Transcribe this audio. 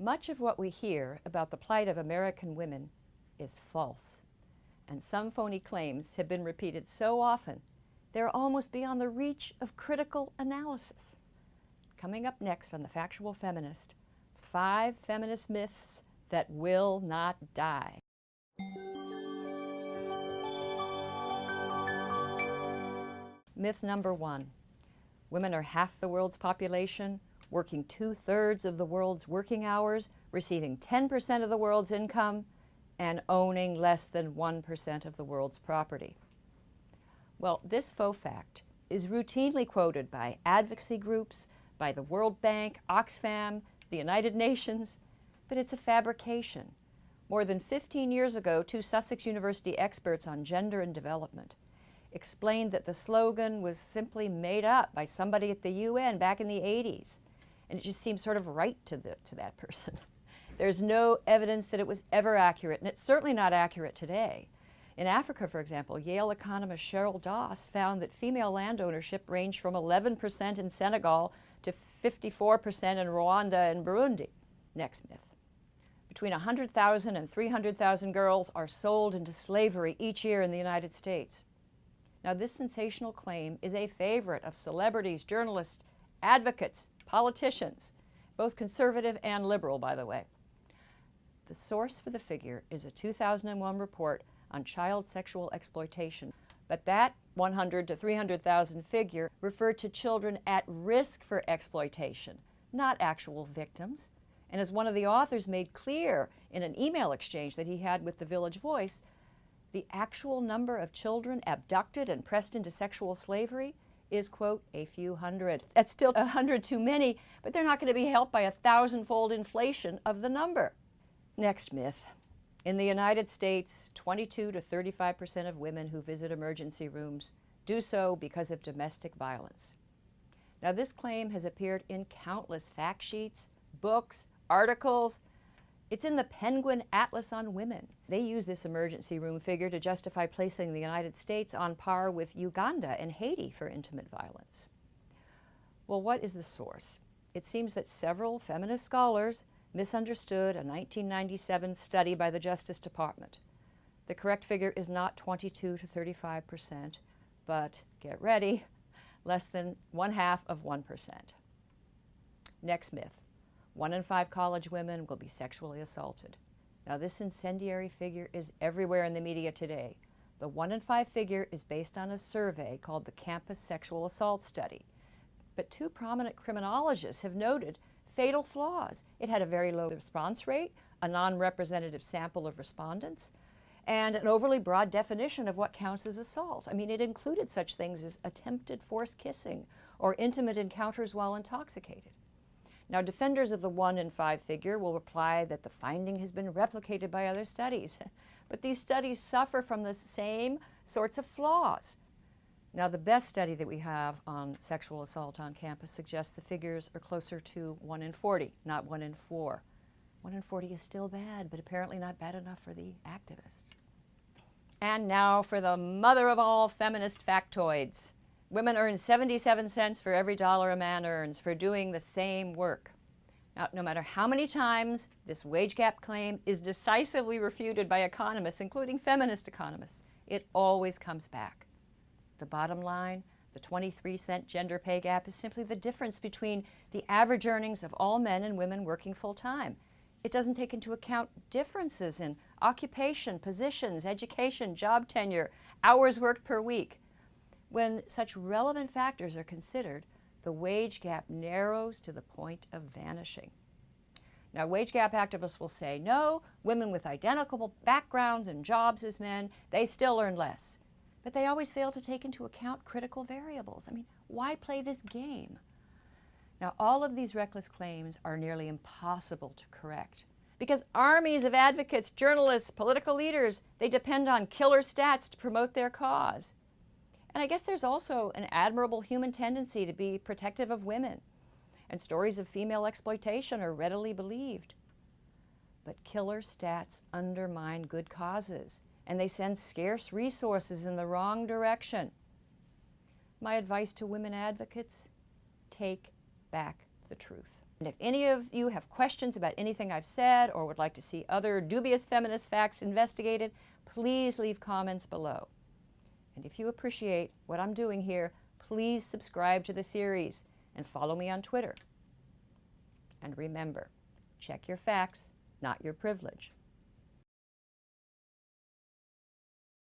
Much of what we hear about the plight of American women is false, and some phony claims have been repeated so often they're almost beyond the reach of critical analysis. Coming up next on The Factual Feminist, 5 feminist myths that will not die. Myth number 1. Women are half the world's population, working 2/3 of the world's working hours, receiving 10% of the world's income, and owning less than 1% of the world's property. Well, this faux fact is routinely quoted by advocacy groups, by the World Bank, Oxfam, the United Nations, but it's a fabrication. More than 15 years ago, 2 Sussex University experts on gender and development explained that the slogan was simply made up by somebody at the UN back in the 80s, and it just seems sort of right to that person. There's no evidence that it was ever accurate, and it's certainly not accurate today. In Africa, for example, Yale economist Cheryl Doss found that female land ownership ranged from 11% in Senegal to 54% in Rwanda and Burundi. Next myth. Between 100,000 and 300,000 girls are sold into slavery each year in the United States. Now, this sensational claim is a favorite of celebrities, journalists, advocates, politicians, both conservative and liberal, by the way. The source for the figure is a 2001 report on child sexual exploitation, but that 100 to 300,000 figure referred to children at risk for exploitation, not actual victims. And as one of the authors made clear in an email exchange that he had with the Village Voice, the actual number of children abducted and pressed into sexual slavery is, quote, a few hundred. That's still 100 too many, but they're not going to be helped by a 1,000-fold inflation of the number. Next myth. In the United States, 22 to 35% of women who visit emergency rooms do so because of domestic violence. Now, this claim has appeared in countless fact sheets, books, articles. It's in the Penguin Atlas on Women. They use this emergency room figure to justify placing the United States on par with Uganda and Haiti for intimate violence. Well, what is the source? It seems that several feminist scholars misunderstood a 1997 study by the Justice Department. The correct figure is not 22 to 35%, but get ready, less than 1/2%. Next myth. 1 in 5 college women will be sexually assaulted. Now, this incendiary figure is everywhere in the media today. The 1 in 5 figure is based on a survey called the Campus Sexual Assault Study. But 2 prominent criminologists have noted fatal flaws. It had a very low response rate, a non-representative sample of respondents, and an overly broad definition of what counts as assault. I mean, it included such things as attempted forced kissing or intimate encounters while intoxicated. Now, defenders of the 1 in 5 figure will reply that the finding has been replicated by other studies, but these studies suffer from the same sorts of flaws. Now, the best study that we have on sexual assault on campus suggests the figures are closer to 1 in 40, not 1 in 4. 1 in 40 is still bad, but apparently not bad enough for the activists. And now for the mother of all feminist factoids. Women earn 77 cents for every dollar a man earns for doing the same work. Now, no matter how many times this wage gap claim is decisively refuted by economists, including feminist economists, it always comes back. The bottom line, the 23-cent gender pay gap, is simply the difference between the average earnings of all men and women working full-time. It doesn't take into account differences in occupation, positions, education, job tenure, hours worked per week. When such relevant factors are considered, the wage gap narrows to the point of vanishing. Now, wage gap activists will say, no, women with identical backgrounds and jobs as men, they still earn less. But they always fail to take into account critical variables. I mean, why play this game? Now, all of these reckless claims are nearly impossible to correct because armies of advocates, journalists, political leaders, they depend on killer stats to promote their cause. And I guess there's also an admirable human tendency to be protective of women, and stories of female exploitation are readily believed. But killer stats undermine good causes, and they send scarce resources in the wrong direction. My advice to women advocates: take back the truth. And if any of you have questions about anything I've said or would like to see other dubious feminist facts investigated, please leave comments below. And if you appreciate what I'm doing here, please subscribe to the series and follow me on Twitter. And remember, check your facts, not your privilege.